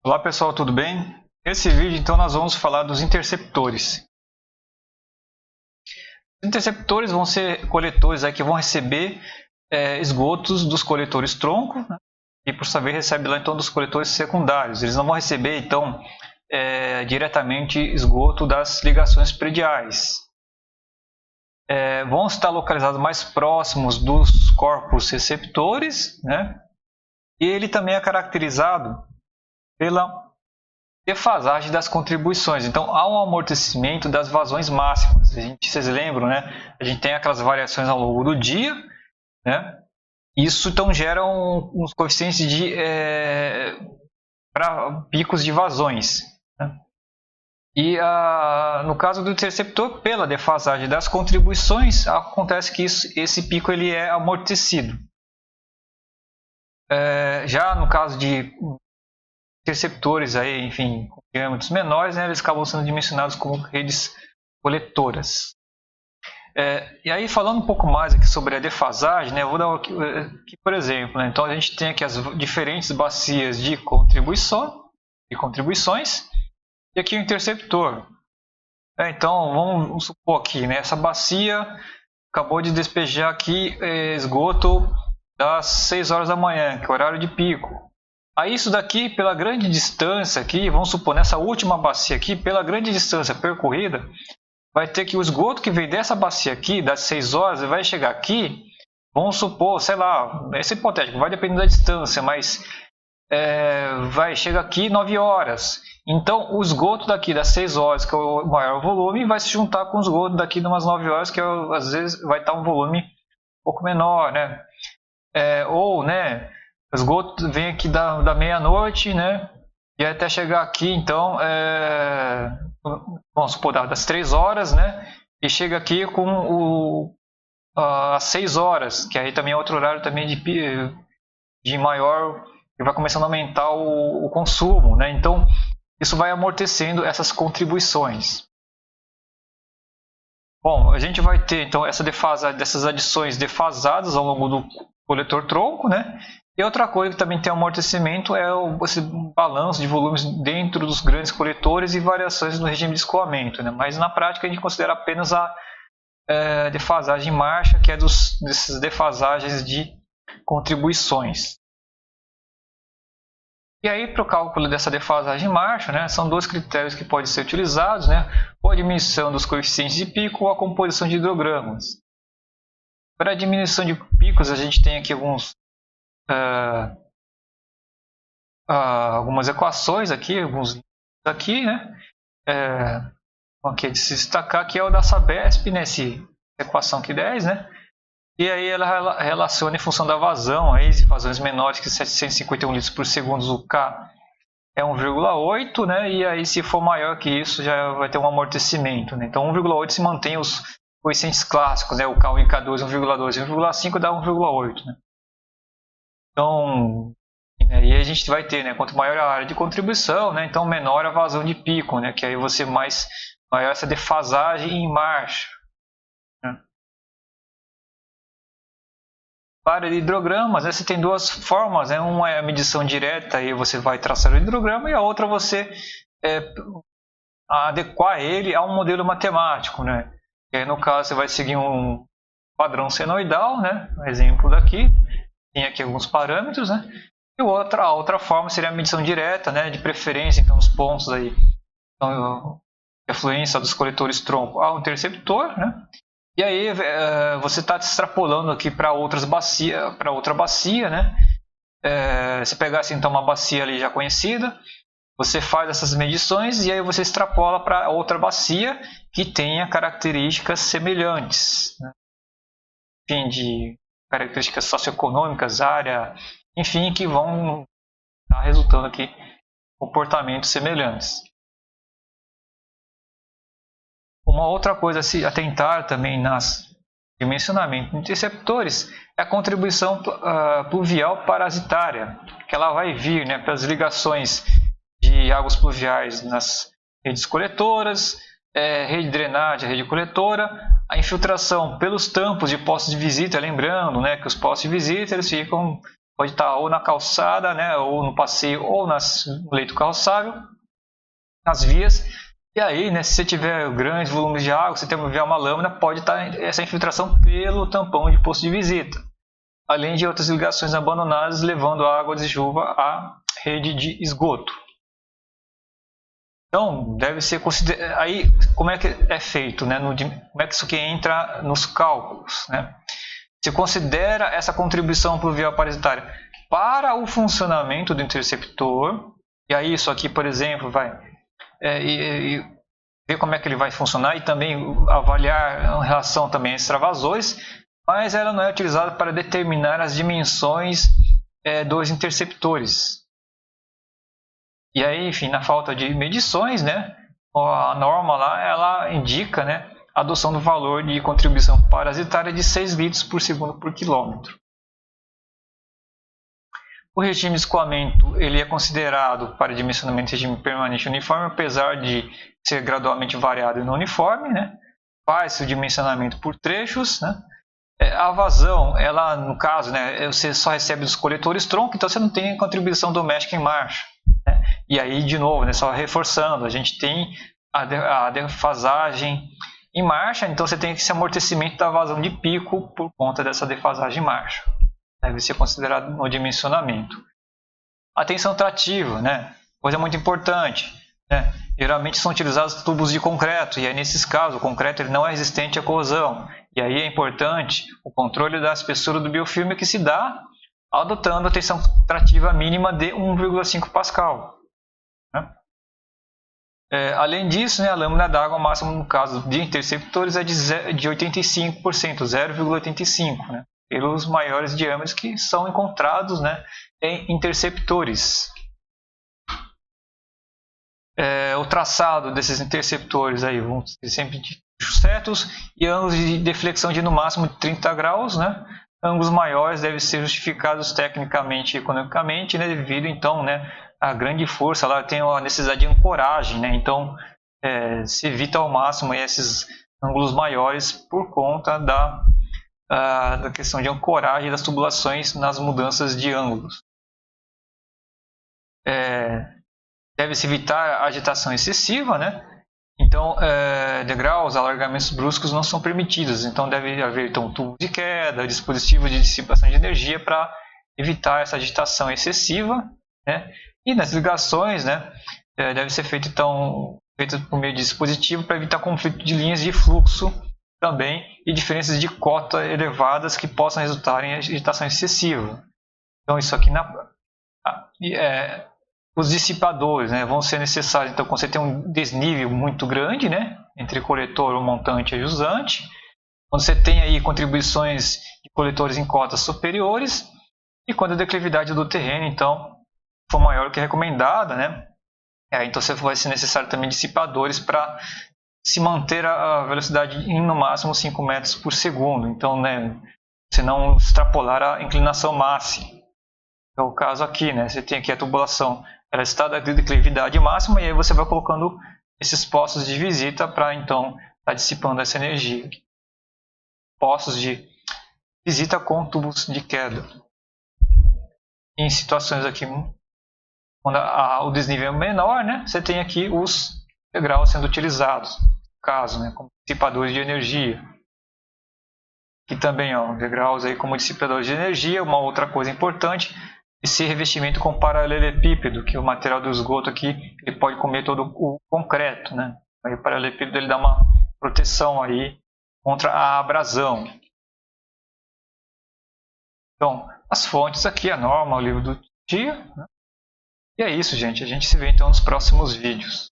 Olá pessoal, tudo bem? Nesse vídeo então nós vamos falar dos interceptores. Os interceptores vão ser coletores aí que vão receber esgotos dos coletores tronco, né? E por sua vez recebe lá então dos coletores secundários. Eles não vão receber então diretamente esgoto das ligações prediais. Vão estar localizados mais próximos dos corpos receptores, né? E ele também é caracterizado pela defasagem das contribuições. Então, há um amortecimento das vazões máximas. Vocês lembram, né? A gente tem aquelas variações ao longo do dia, né? Isso então gera uns coeficientes para picos de vazões, né? E no caso do interceptor, pela defasagem das contribuições, acontece que esse pico ele é amortecido. Já no caso de interceptores aí, enfim, com diâmetros menores, né, eles acabam sendo dimensionados como redes coletoras. E aí, falando um pouco mais aqui sobre a defasagem, né, eu vou dar aqui, por exemplo, né, então a gente tem aqui as diferentes bacias de contribuições e aqui o interceptor. Então, vamos supor aqui, né, essa bacia acabou de despejar aqui esgoto das 6 horas da manhã, que é o horário de pico. Aí isso daqui, pela grande distância aqui, vamos supor, nessa última bacia aqui, pela grande distância percorrida, vai ter que o esgoto que vem dessa bacia aqui, das 6 horas, vai chegar aqui, vamos supor, sei lá, esse é hipotético, vai depender da distância, mas chega aqui 9 horas. Então, o esgoto daqui das 6 horas, que é o maior volume, vai se juntar com o esgoto daqui de umas 9 horas, que às vezes vai estar um volume um pouco menor, né? Ou, né, o esgoto vem aqui da meia-noite, né? E até chegar aqui, então, vamos supor, das 3 horas, né? E chega aqui com às 6 horas, que aí também é outro horário também de maior, que vai começando a aumentar o consumo, né? Então, isso vai amortecendo essas contribuições. Bom, a gente vai ter, então, dessas adições defasadas ao longo do coletor tronco, né? E outra coisa que também tem amortecimento é esse balanço de volumes dentro dos grandes coletores e variações no regime de escoamento, né? Mas na prática a gente considera apenas a defasagem em marcha, que é dessas defasagens de contribuições. E aí, para o cálculo dessa defasagem em marcha, né, são dois critérios que podem ser utilizados, né? Ou a diminuição dos coeficientes de pico ou a composição de hidrogramas. Para a diminuição de picos, a gente tem aqui algumas equações aqui, aqui, né? Aqui é de se destacar, que é o da Sabesp, né? Essa equação aqui 10, né? E aí ela relaciona em função da vazão, aí, vazões menores que 751 litros por segundo, o K é 1,8, né? E aí se for maior que isso já vai ter um amortecimento, né? Então 1,8 se mantém os coeficientes clássicos, né? O K1 e K2, 1,2 e 1,5 dá 1,8, né? Então, aí a gente vai ter, né? Quanto maior a área de contribuição, né? Então menor a vazão de pico, né? Que aí você maior essa defasagem em marcha. Para hidrogramas, você tem duas formas, né? Uma é a medição direta, aí você vai traçar o hidrograma, e a outra você adequar ele a um modelo matemático, né? E aí, no caso, você vai seguir um padrão senoidal, né? Um exemplo daqui, tem aqui alguns parâmetros, né? E a outra forma seria a medição direta, né? De preferência, então os pontos aí, então, a fluência dos coletores tronco ao interceptor, né? E aí você está extrapolando aqui para outra bacia, né? Se pegasse então uma bacia ali já conhecida, você faz essas medições e aí você extrapola para outra bacia que tenha características semelhantes, né? Enfim, de características socioeconômicas, área, enfim, que vão estar resultando aqui em comportamentos semelhantes. Uma outra coisa a se atentar também nas dimensionamento de interceptores é a contribuição pluvial parasitária, que ela vai vir, né, pelas ligações de águas pluviais nas redes coletoras, rede de drenagem, rede coletora, a infiltração pelos tampos de postos de visita, lembrando, né, que os postos de visita eles ficam pode estar ou na calçada, né, ou no passeio, ou no leito calçável, nas vias. E aí, né, se você tiver grandes volumes de água, se você tiver uma lâmina, pode estar essa infiltração pelo tampão de posto de visita. Além de outras ligações abandonadas, levando a água de chuva à rede de esgoto. Então, deve ser considerado. Aí, como é que é feito, né? Como é que isso aqui entra nos cálculos, né? Se considera essa contribuição pluvial parasitária para o funcionamento do interceptor, e aí isso aqui, por exemplo, vai ver como é que ele vai funcionar e também avaliar em relação também a extravasores, mas ela não é utilizada para determinar as dimensões dos interceptores. E aí, enfim, na falta de medições, né, a norma lá, ela indica, né, a adoção do valor de contribuição parasitária de 6 litros por segundo por quilômetro. O regime de escoamento ele é considerado para dimensionamento de regime permanente uniforme, apesar de ser gradualmente variado e não uniforme, né? Faz-se o dimensionamento por trechos, né? A vazão, ela no caso, né, você só recebe dos coletores tronco, então você não tem contribuição doméstica em marcha. Né? E aí, de novo, né, só reforçando, a gente tem a defasagem em marcha, então você tem esse amortecimento da vazão de pico por conta dessa defasagem em marcha. Deve ser considerado no dimensionamento. A tensão trativa, né? Coisa muito importante. Né? Geralmente são utilizados tubos de concreto, e aí nesses casos o concreto ele não é resistente à corrosão. E aí é importante o controle da espessura do biofilme que se dá adotando a tensão trativa mínima de 1,5 Pascal. Né? Além disso, né, a lâmina d'água máxima no caso de interceptores é de 85%, 0,85, né, pelos maiores diâmetros que são encontrados, né, em interceptores. O traçado desses interceptores aí vão ser sempre certos e ângulos de deflexão de no máximo 30 graus, né? Ângulos maiores devem ser justificados tecnicamente e economicamente, né? Devido então, né, a grande força lá tem a necessidade de ancoragem, né? Então se evita ao máximo esses ângulos maiores por conta da questão de ancoragem das tubulações nas mudanças de ângulos. Deve-se evitar a agitação excessiva, né? Então, degraus, alargamentos bruscos não são permitidos. Então, deve haver então, tubo de queda, dispositivo de dissipação de energia para evitar essa agitação excessiva. Né? E nas ligações, né, deve ser feito então por meio de dispositivo para evitar conflito de linhas de fluxo também e diferenças de cota elevadas que possam resultar em agitação excessiva. Então, isso aqui os dissipadores, né, vão ser necessários então, quando você tem um desnível muito grande, né, entre coletor, o montante e o jusante, quando você tem aí contribuições de coletores em cotas superiores e quando a declividade do terreno então for maior do que recomendada, né, então você vai ser necessário também dissipadores para se manter a velocidade em no máximo 5 metros por segundo, então, né, você não extrapolar a inclinação máxima. É o caso aqui, né, você tem aqui a tubulação, ela está da declividade máxima e aí você vai colocando esses postos de visita para então estar dissipando essa energia. Postos de visita com tubos de queda. Em situações aqui, quando o desnível é menor, né, você tem aqui os degraus sendo utilizados, no caso, né, como dissipadores de energia. Aqui também, ó, degraus aí como dissipadores de energia. Uma outra coisa importante, esse revestimento com paralelepípedo, que o material do esgoto aqui ele pode comer todo o concreto, né? Aí o paralelepípedo ele dá uma proteção aí contra a abrasão. Então, as fontes aqui, a norma, o livro do dia. Né? E é isso, gente. A gente se vê então nos próximos vídeos.